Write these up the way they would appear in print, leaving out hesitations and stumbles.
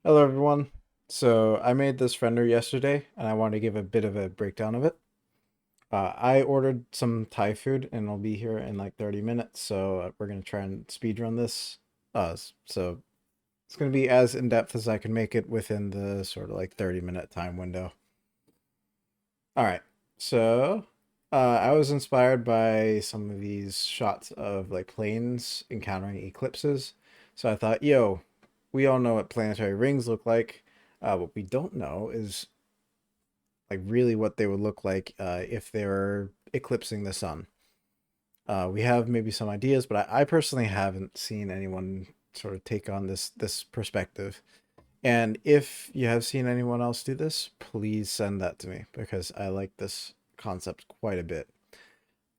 Hello everyone. So I made this render yesterday and I want to give a bit of a breakdown of it. I ordered some Thai food and it'll be here in like 30 minutes. So we're going to try and speed run this. So it's going to be as in depth as I can make it within the sort of like 30-minute time window. All right. So I was inspired by some of these shots of like planes encountering eclipses. So I thought, yo, we all know what planetary rings look like. What we don't know is like really what they would look like if they were eclipsing the sun. We have maybe some ideas, but I personally haven't seen anyone sort of take on this perspective. And if you have seen anyone else do this, please send that to me because I like this concept quite a bit.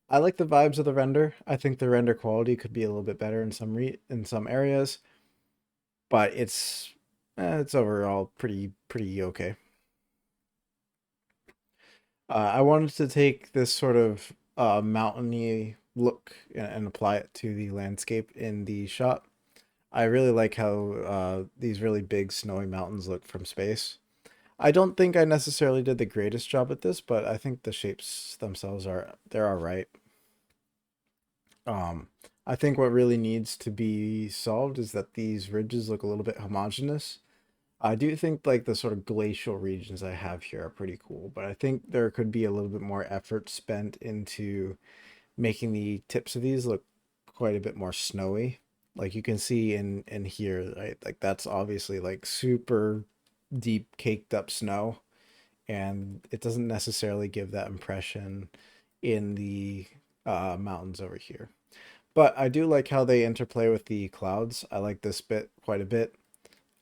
I like the vibes of the render. I think the render quality could be a little bit better in some areas, but it's overall pretty okay. I wanted to take this sort of mountainy look and apply it to the landscape in the shot. I really like how these really big snowy mountains look from space. I don't think I necessarily did the greatest job at this, but I think the shapes themselves they're all right. Um, I think what really needs to be solved is that these ridges look a little bit homogeneous. I do think like the sort of glacial regions I have here are pretty cool, but I think there could be a little bit more effort spent into making the tips of these look quite a bit more snowy. Like you can see in here, right? Like that's obviously like super deep caked up snow, and it doesn't necessarily give that impression in the mountains over here. But I do like how they interplay with the clouds. I like this bit quite a bit.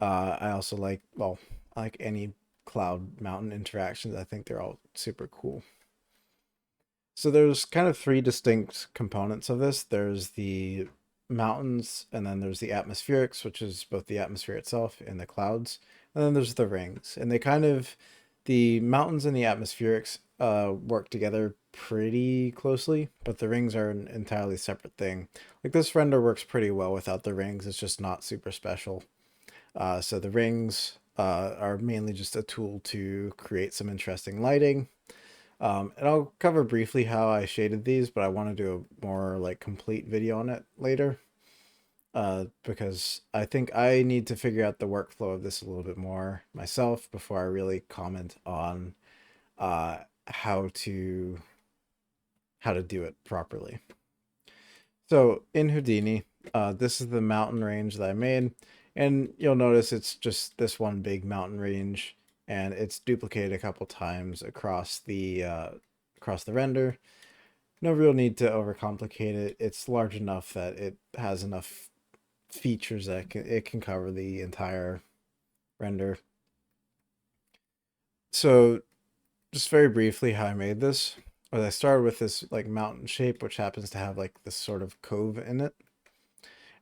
I also like, well, I like any cloud mountain interactions. I think they're all super cool. So there's kind of three distinct components of this. There's the mountains, and then there's the atmospherics, which is both the atmosphere itself and the clouds. And then there's the rings. And the mountains and the atmospherics work together pretty closely, but the rings are an entirely separate thing. Like this render works pretty well without the rings. It's just not super special. So the rings are mainly just a tool to create some interesting lighting. And I'll cover briefly how I shaded these, but I want to do a more like complete video on it later. Because I think I need to figure out the workflow of this a little bit more myself before I really comment on uh, how to how to do it properly. So in Houdini, this is the mountain range that I made, and you'll notice it's just this one big mountain range, and it's duplicated a couple times across the render. No real need to overcomplicate it. It's large enough that it has enough features that it can cover the entire render. So just very briefly how I made this was I started with this like mountain shape, which happens to have like this sort of cove in it.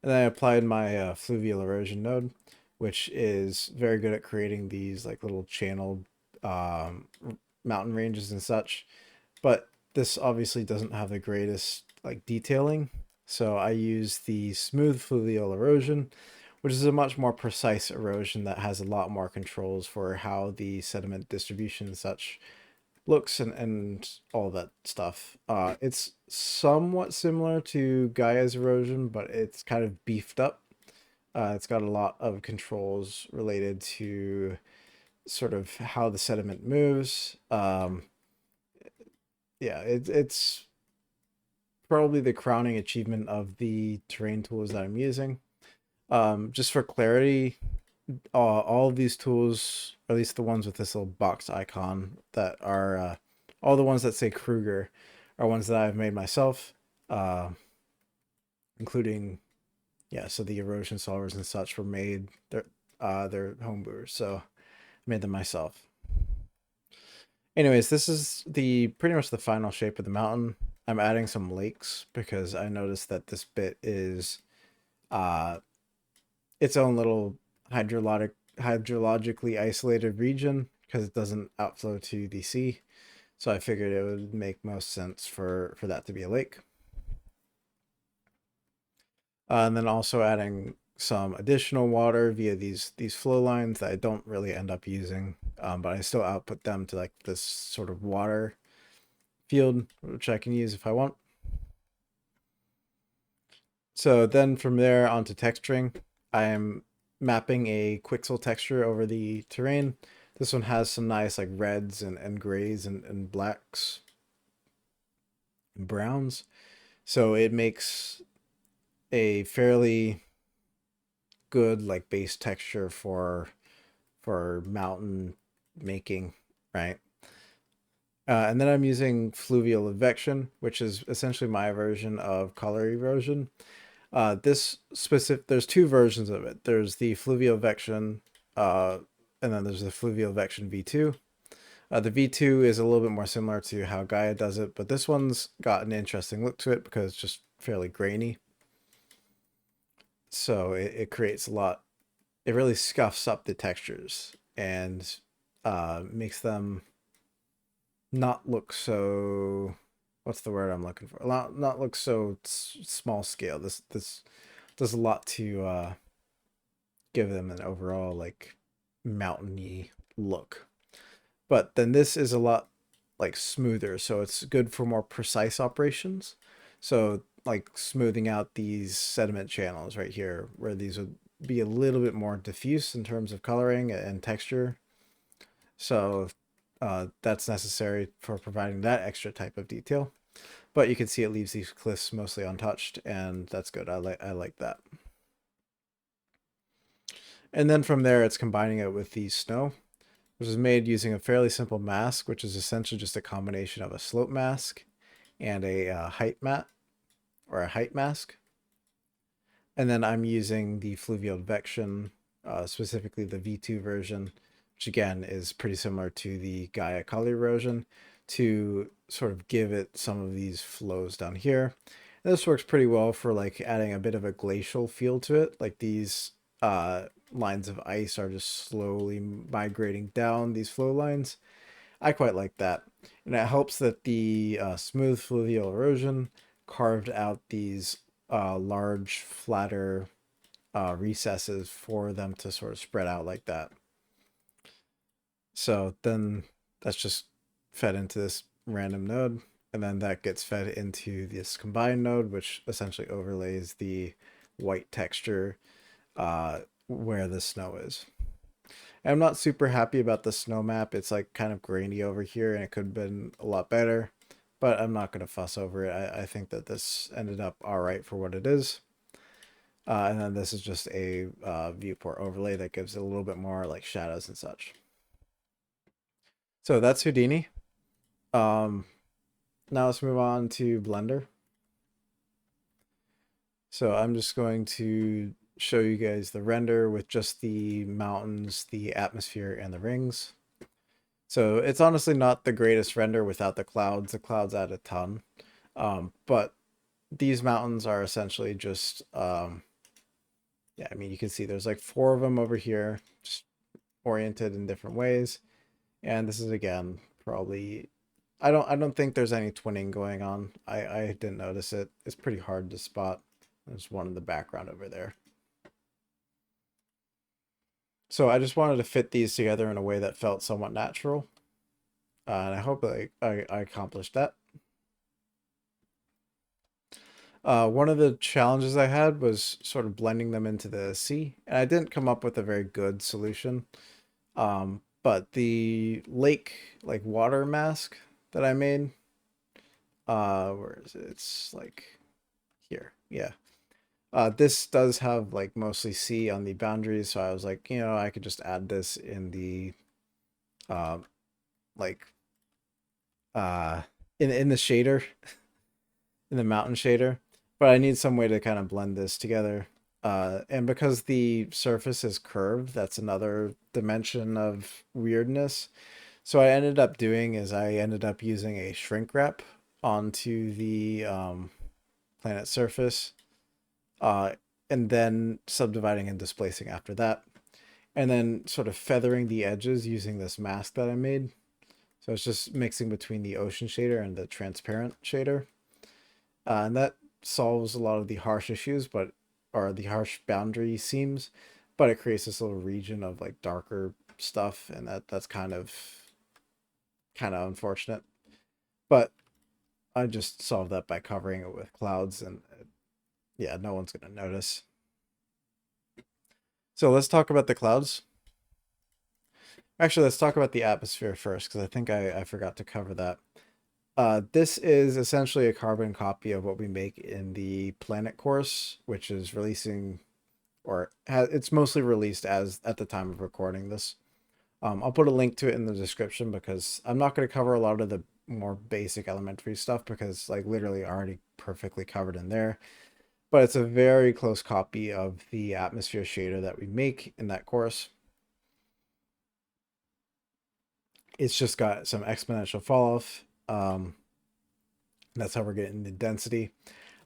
And then I applied my fluvial erosion node, which is very good at creating these like little channeled um, mountain ranges and such. But this obviously doesn't have the greatest like detailing. So I use the smooth fluvial erosion, which is a much more precise erosion that has a lot more controls for how the sediment distribution and such looks and all that stuff. It's somewhat similar to Gaia's erosion, but it's kind of beefed up. It's got a lot of controls related to sort of how the sediment moves. Yeah, it's probably the crowning achievement of the terrain tools that I'm using. Just for clarity, all of these tools, or at least the ones with this little box icon that are all the ones that say Kruger, are ones that I've made myself, uh, including, yeah, so the erosion solvers and such were made, they're homebrewers, so I made them myself. Anyways, this is the pretty much the final shape of the mountain. I'm adding some lakes because I noticed that this bit is uh its own little hydrologically isolated region because it doesn't outflow to the sea. So I figured it would make most sense for that to be a lake. And then also adding some additional water via these flow lines that I don't really end up using, but I still output them to like this sort of water field, which I can use if I want. So then from there onto texturing, I am mapping a quixel texture over the terrain. This one has some nice like reds and grays and blacks and browns. So it makes a fairly good like base texture for mountain making, right? And then I'm using fluvial advection, which is essentially my version of color erosion. This specific, there's two versions of it. There's the fluvial advection, uh, and then there's the fluvial advection V2. The V2 is a little bit more similar to how Gaia does it, but this one's got an interesting look to it because it's just fairly grainy. So it creates a lot, it really scuffs up the textures and makes them not look so, what's the word I'm looking for? Not look so small scale. This does a lot to give them an overall like mountainy look. But then this is a lot like smoother, so it's good for more precise operations. So like smoothing out these sediment channels right here, where these would be a little bit more diffuse in terms of coloring and texture. So that's necessary for providing that extra type of detail. But you can see it leaves these cliffs mostly untouched, and that's good. I like that. And then from there, it's combining it with the snow, which is made using a fairly simple mask, which is essentially just a combination of a slope mask and a height mat or a height mask. And then I'm using the fluvial advection, specifically the V2 version, which again is pretty similar to the Gaia color erosion, to sort of give it some of these flows down here. And this works pretty well for like adding a bit of a glacial feel to it. Like these lines of ice are just slowly migrating down these flow lines. I quite like that. And it helps that the smooth fluvial erosion carved out these large, flatter recesses for them to sort of spread out like that. So then that's just fed into this random node, and then that gets fed into this combined node, which essentially overlays the white texture where the snow is. And I'm not super happy about the snow map. It's like kind of grainy over here, and it could have been a lot better, but I'm not going to fuss over it. I think that this ended up all right for what it is. And then this is just a viewport overlay that gives it a little bit more like shadows and such. So that's Houdini. Um, Now let's move on to Blender. So I'm just going to show you guys the render with just the mountains, the atmosphere, and the rings. So it's honestly not the greatest render without the clouds. The clouds add a ton. But these mountains are essentially just, yeah, I mean, you can see there's like 4 of them over here, just oriented in different ways. And this is again, probably, I don't think there's any twinning going on. I didn't notice it. It's pretty hard to spot. There's one in the background over there. So I just wanted to fit these together in a way that felt somewhat natural. And I hope I accomplished that. One of the challenges I had was sort of blending them into the sea, and I didn't come up with a very good solution. But the lake, like water mask that I made, where is it? It's like here, yeah. This does have like mostly sea on the boundaries, so I was like, I could just add this in the, uh, like, uh, in the shader, in the mountain shader, but I need some way to kind of blend this together. And because the surface is curved, that's another dimension of weirdness. So what I ended up doing is I ended up using a shrink wrap onto the planet surface, uh, and then subdividing and displacing after that, and then sort of feathering the edges using this mask that I made. So it's just mixing between the ocean shader and the transparent shader. And that solves a lot of the harsh issues, but or the harsh boundary seams, but it creates this little region of like darker stuff, and that's kind of unfortunate. But I just solved that by covering it with clouds, and yeah, no one's gonna notice. So let's talk about the clouds. Actually, let's talk about the atmosphere first, because I think I forgot to cover that. This is essentially a carbon copy of what we make in the Planet course, which is releasing, or it's mostly released as at the time of recording this. I'll put a link to it in the description because I'm not going to cover a lot of the more basic elementary stuff because like literally already perfectly covered in there. But it's a very close copy of the atmosphere shader that we make in that course. It's just got some exponential fall off. That's how we're getting the density.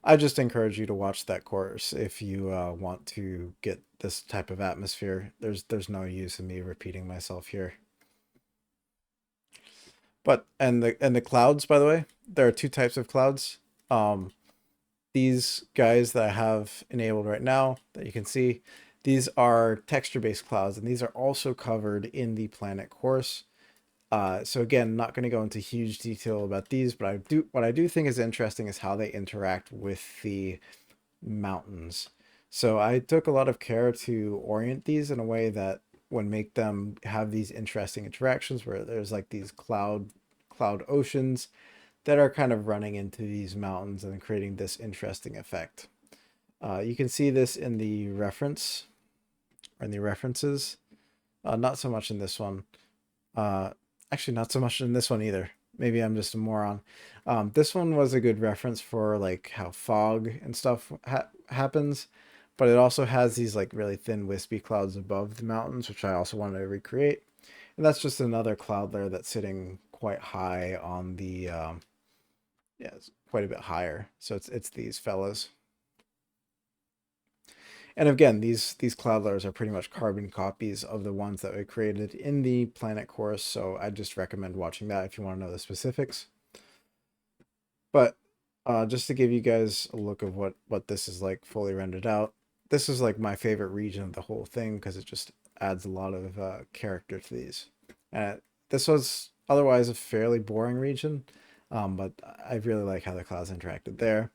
I just encourage you to watch that course if you want to get this type of atmosphere. There's no use in me repeating myself here. But and the clouds, by the way, there are two types of clouds. Um, these guys that I have enabled right now that you can see, these are texture-based clouds, and these are also covered in the Planet course. So again, not going to go into huge detail about these, but what I do think is interesting is how they interact with the mountains. So I took a lot of care to orient these in a way that would make them have these interesting interactions where there's like these cloud oceans that are kind of running into these mountains and creating this interesting effect. You can see this in the reference or in the references. Not so much in this one. Uh, Actually, not so much in this one either. Maybe I'm just a moron. This one was a good reference for like how fog and stuff happens, but it also has these like really thin wispy clouds above the mountains, which I also wanted to recreate. And that's just another cloud layer that's sitting quite high on the yeah, it's quite a bit higher. So it's these fellas. And again, these cloud layers are pretty much carbon copies of the ones that we created in the Planet course. So I just recommend watching that if you want to know the specifics. But just to give you guys a look of what this is like fully rendered out, this is like my favorite region of the whole thing because it just adds a lot of character to these. And this was otherwise a fairly boring region, but I really like how the clouds interacted there.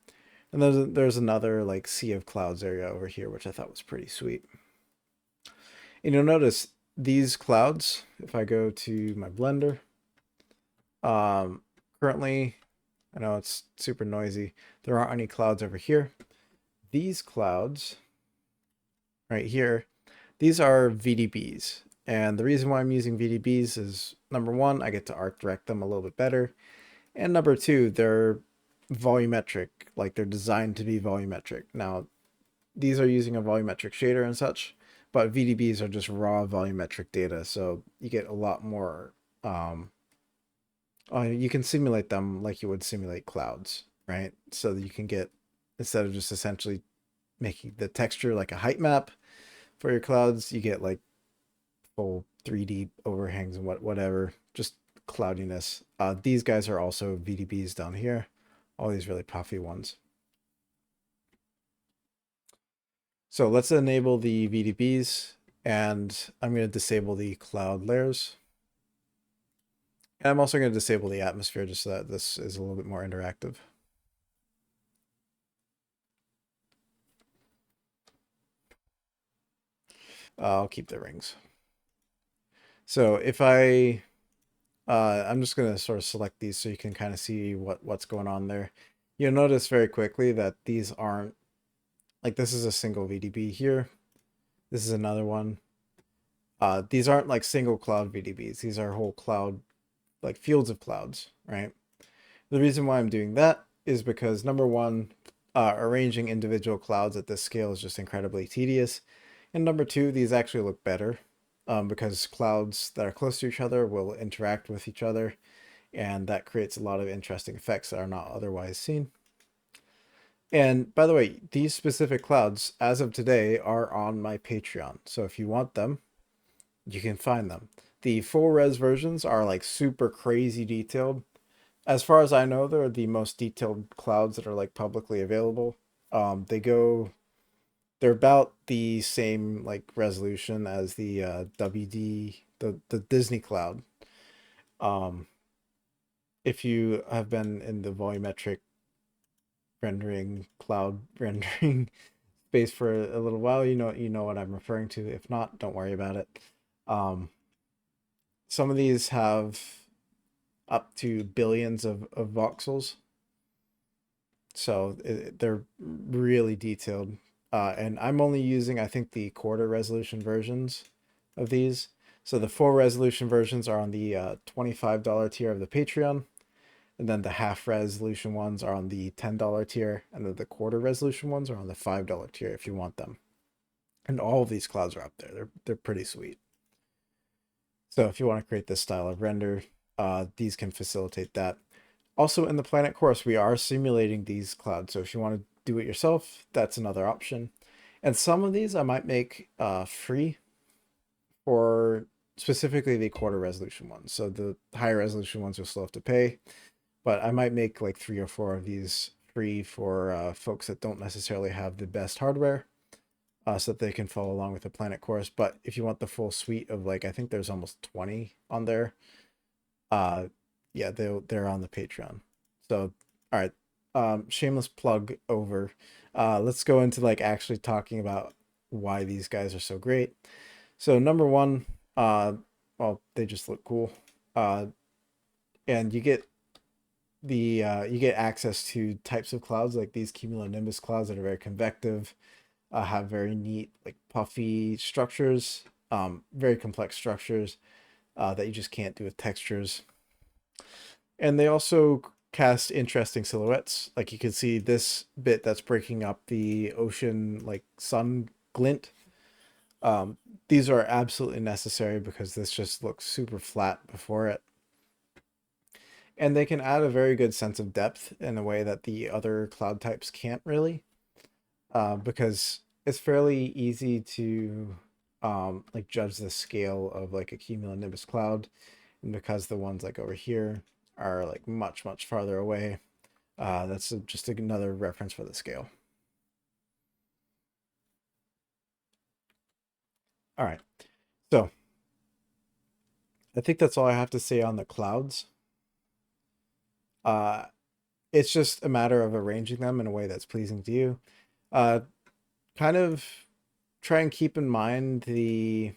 And there's another like sea of clouds area over here, which I thought was pretty sweet. And you'll notice these clouds, if I go to my Blender, um, currently, I know it's super noisy. There aren't any clouds over here. These clouds right here, these are VDBs. And the reason why I'm using VDBs is number one, I get to art direct them a little bit better. And number two, they're volumetric, like they're designed to be volumetric. Now, these are using a volumetric shader and such, but VDBs are just raw volumetric data. So you get a lot more, you can simulate them like you would simulate clouds, right? So that you can get, instead of just essentially making the texture like a height map for your clouds, you get like full 3D overhangs and whatever, just cloudiness. These guys are also VDBs down here, all these really puffy ones. So let's enable the VDBs, and I'm going to disable the cloud layers. And I'm also going to disable the atmosphere just so that this is a little bit more interactive. I'll keep the rings. So if I'm just going to sort of select these so you can kind of see what's going on there. You'll notice very quickly that these aren't, like this is a single VDB here. This is another one. These aren't like single cloud VDBs. These are whole cloud, like fields of clouds, right? The reason why I'm doing that is because number one, arranging individual clouds at this scale is just incredibly tedious. And number two, these actually look better because clouds that are close to each other will interact with each other. And that creates a lot of interesting effects that are not otherwise seen. And by the way, these specific clouds, as of today, are on my Patreon. So if you want them, you can find them. The full res versions are like super crazy detailed. As far as I know, they're the most detailed clouds that are like publicly available. They go They're about the same like resolution as the WD the Disney Cloud. Um, if you have been in the volumetric rendering cloud rendering space for a little while, you know what I'm referring to. If not, don't worry about it. Um, some of these have up to billions of voxels, so they're really detailed. And I'm only using, I think, the quarter resolution versions of these. So the full resolution versions are on the $25 tier of the Patreon, and then the half resolution ones are on the $10 tier, and then the quarter resolution ones are on the $5 tier if you want them. And all of these clouds are up there. They're pretty sweet. So if you want to create this style of render, these can facilitate that. Also in the Planet course, we are simulating these clouds. So if you want to do it yourself, that's another option. And some of these I might make free for specifically the quarter resolution ones. So the higher resolution ones you'll still have to pay, but I might make like 3 or 4 of these free for folks that don't necessarily have the best hardware, so that they can follow along with the Planet course. But if you want the full suite of like, I think there's almost 20 on there. Uh, yeah, they're on the Patreon. So, all right, shameless plug over. Let's go into like actually talking about why these guys are so great. So number one, well, they just look cool. And you get access to types of clouds like these cumulonimbus clouds that are very convective, have very neat like puffy structures, very complex structures that you just can't do with textures. And they also cast interesting silhouettes. Like you can see this bit that's breaking up the ocean like sun glint. Um, these are absolutely necessary because this just looks super flat before it. And they can add a very good sense of depth in a way that the other cloud types can't really, because it's fairly easy to like judge the scale of like a cumulonimbus cloud, and because the ones like over here are like much farther away, that's just another reference for the scale. All right, so I think that's all I have to say on the clouds. Uh, it's just a matter of arranging them in a way that's pleasing to you. Uh, kind of try and keep in mind the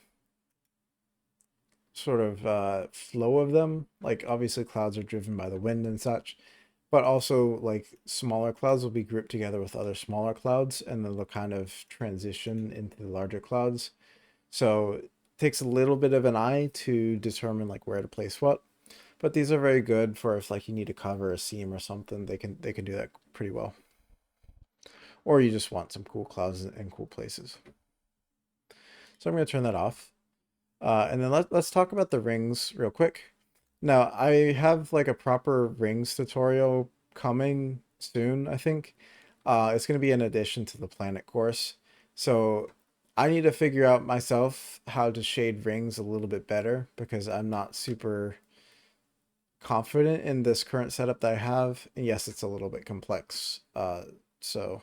sort of flow of them. Like obviously clouds are driven by the wind and such, but also like smaller clouds will be grouped together with other smaller clouds, and then they'll kind of transition into the larger clouds. So it takes a little bit of an eye to determine like where to place what. But these are very good for if like you need to cover a seam or something, they can do that pretty well. Or you just want some cool clouds and cool places. So I'm going to turn that off. And then let's talk about the rings real quick. Now, I have like a proper rings tutorial coming soon, I think. It's going to be in addition to the Planet course. So I need to figure out myself how to shade rings a little bit better because I'm not super confident in this current setup that I have. And yes, it's a little bit complex. So,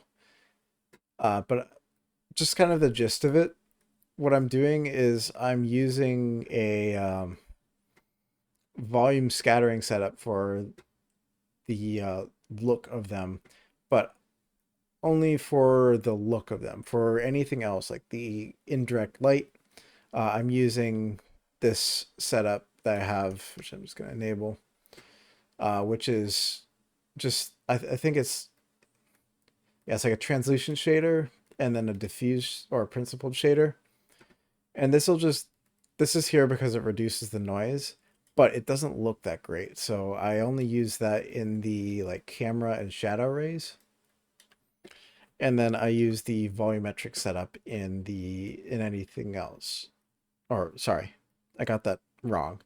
but just kind of the gist of it, what I'm doing is I'm using a volume scattering setup for the look of them, but only for the look of them. For anything else, like the indirect light, I'm using this setup that I have, which I'm just going to enable, which is just, I think it's, yeah, it's like a translucent shader and then a diffuse or a principled shader. And this is here because it reduces the noise, but it doesn't look that great. So I only use that in the like camera and shadow rays. And then I use the volumetric setup in anything else. Or sorry, I got that wrong.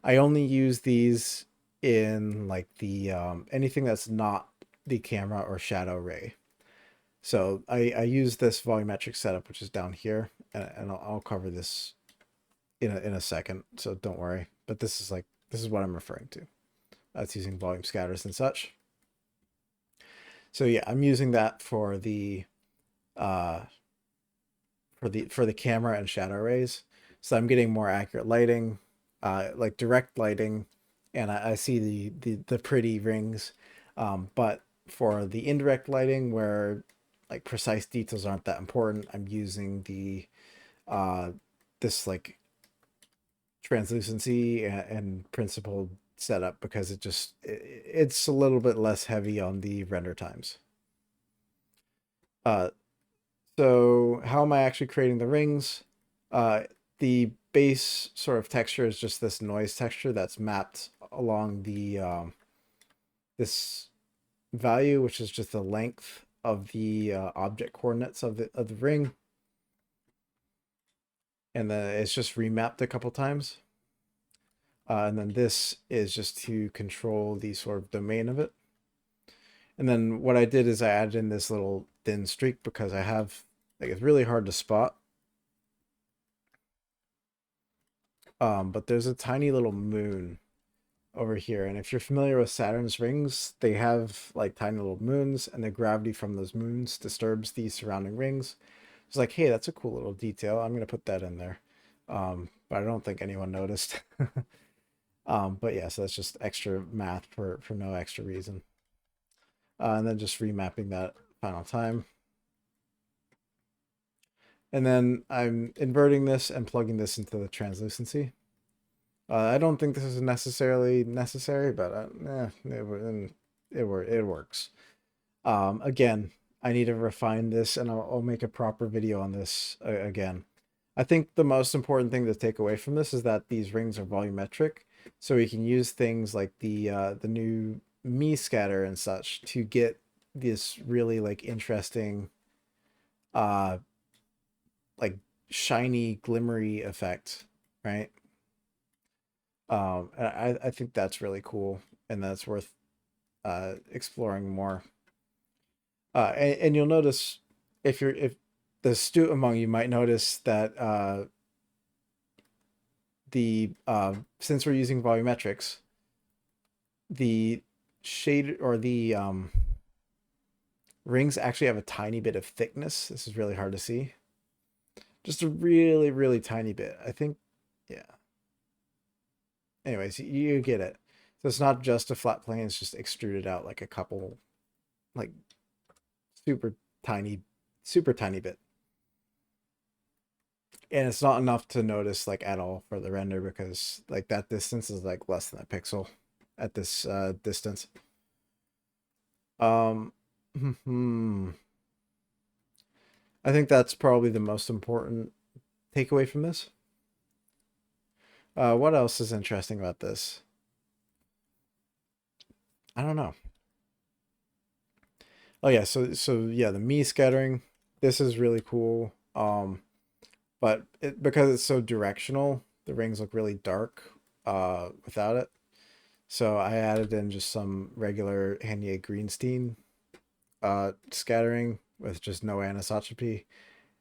I only use these in like the anything that's not the camera or shadow ray. So I use this volumetric setup, which is down here, and I'll cover this in a second, so don't worry. But this is what I'm referring to. That's using volume scatters and such. So yeah, I'm using that for the for the camera and shadow rays. So I'm getting more accurate lighting, like direct lighting, and I see the pretty rings. But for the indirect lighting, where like precise details aren't that important, I'm using the uh this like translucency and principled setup because it's a little bit less heavy on the render times. Uh, so how am I actually creating the rings? Uh, the base sort of texture is just this noise texture that's mapped along the this value, which is just the length of the object coordinates of the ring, and then it's just remapped a couple times. And then this is just to control the sort of domain of it. And then what I did is I added in this little thin streak because I have, like, it's really hard to spot. But there's a tiny little moon over here. And if you're familiar with Saturn's rings, they have like tiny little moons, and the gravity from those moons disturbs the surrounding rings. It's like, hey, that's a cool little detail. I'm gonna put that in there. But I don't think anyone noticed. But yeah, so that's just extra math for no extra reason. And then just remapping that final time. And then I'm inverting this and plugging this into the translucency. I don't think this is necessarily necessary, but it works. Again, I need to refine this, and I'll make a proper video on this again. I think the most important thing to take away from this is that these rings are volumetric, so we can use things like the new me scatter and such to get this really like interesting uh like shiny glimmery effect, right? I think that's really cool, and that's worth exploring more. And you'll notice, if the astute among you might notice that the since we're using volumetrics, the shade or the rings actually have a tiny bit of thickness. This is really hard to see. Just a really, really tiny bit. I think, yeah. Anyways, you get it. So it's not just a flat plane, it's just extruded out like a couple, like super tiny, super tiny bit. And it's not enough to notice like at all for the render because like that distance is like less than a pixel at this distance. Um, I think that's probably the most important takeaway from this. What else is interesting about this? I don't know. Oh yeah, so yeah, the me scattering. This is really cool. But because it's so directional, the rings look really dark without it. So I added in just some regular Hanya Greenstein scattering with just no anisotropy.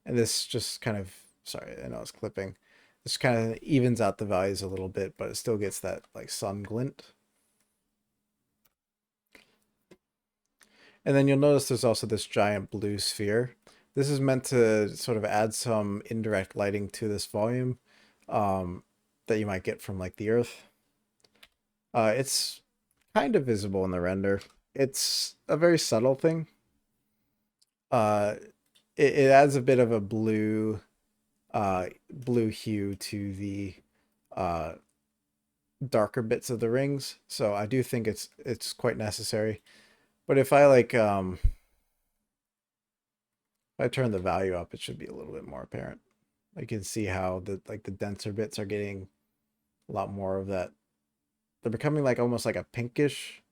And this just kind of, sorry, I know it's clipping. This kind of evens out the values a little bit, but it still gets that like sun glint. And then you'll notice there's also this giant blue sphere. This is meant to sort of add some indirect lighting to this volume that you might get from like the Earth. It's kind of visible in the render. It's a very subtle thing. Uh, it adds a bit of a blue hue to the uh, darker bits of the rings. So I do think it's quite necessary. But if I like if I turn the value up, it should be a little bit more apparent. I can see how the denser bits are getting a lot more of that. They're becoming like almost like a pinkish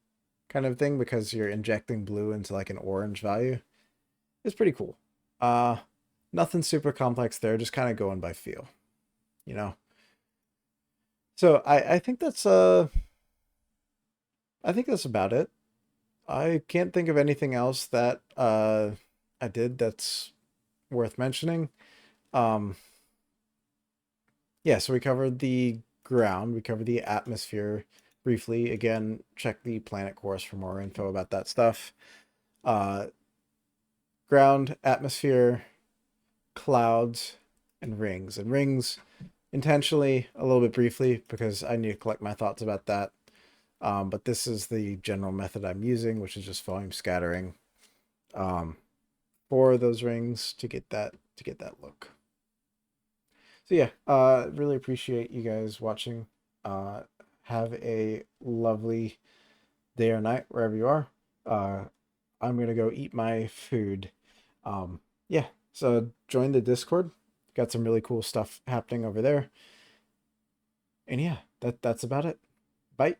kind of thing because you're injecting blue into like an orange value. It's pretty cool. Uh Nothing super complex there, just kind of going by feel, you know. So I think that's about it. I can't think of anything else that I did that's worth mentioning. Um yeah, so we covered the ground, we covered the atmosphere briefly. Again, check the planet course for more info about that stuff. Uh, Ground, atmosphere, clouds, and rings. And rings intentionally a little bit briefly because I need to collect my thoughts about that. But this is the general method I'm using, which is just volume scattering um, for those rings to get that look. So yeah, really appreciate you guys watching. Uh, have a lovely day or night wherever you are. Uh, I'm gonna go eat my food. Yeah, so join the Discord. Got some really cool stuff happening over there. And yeah, that's about it. Bye.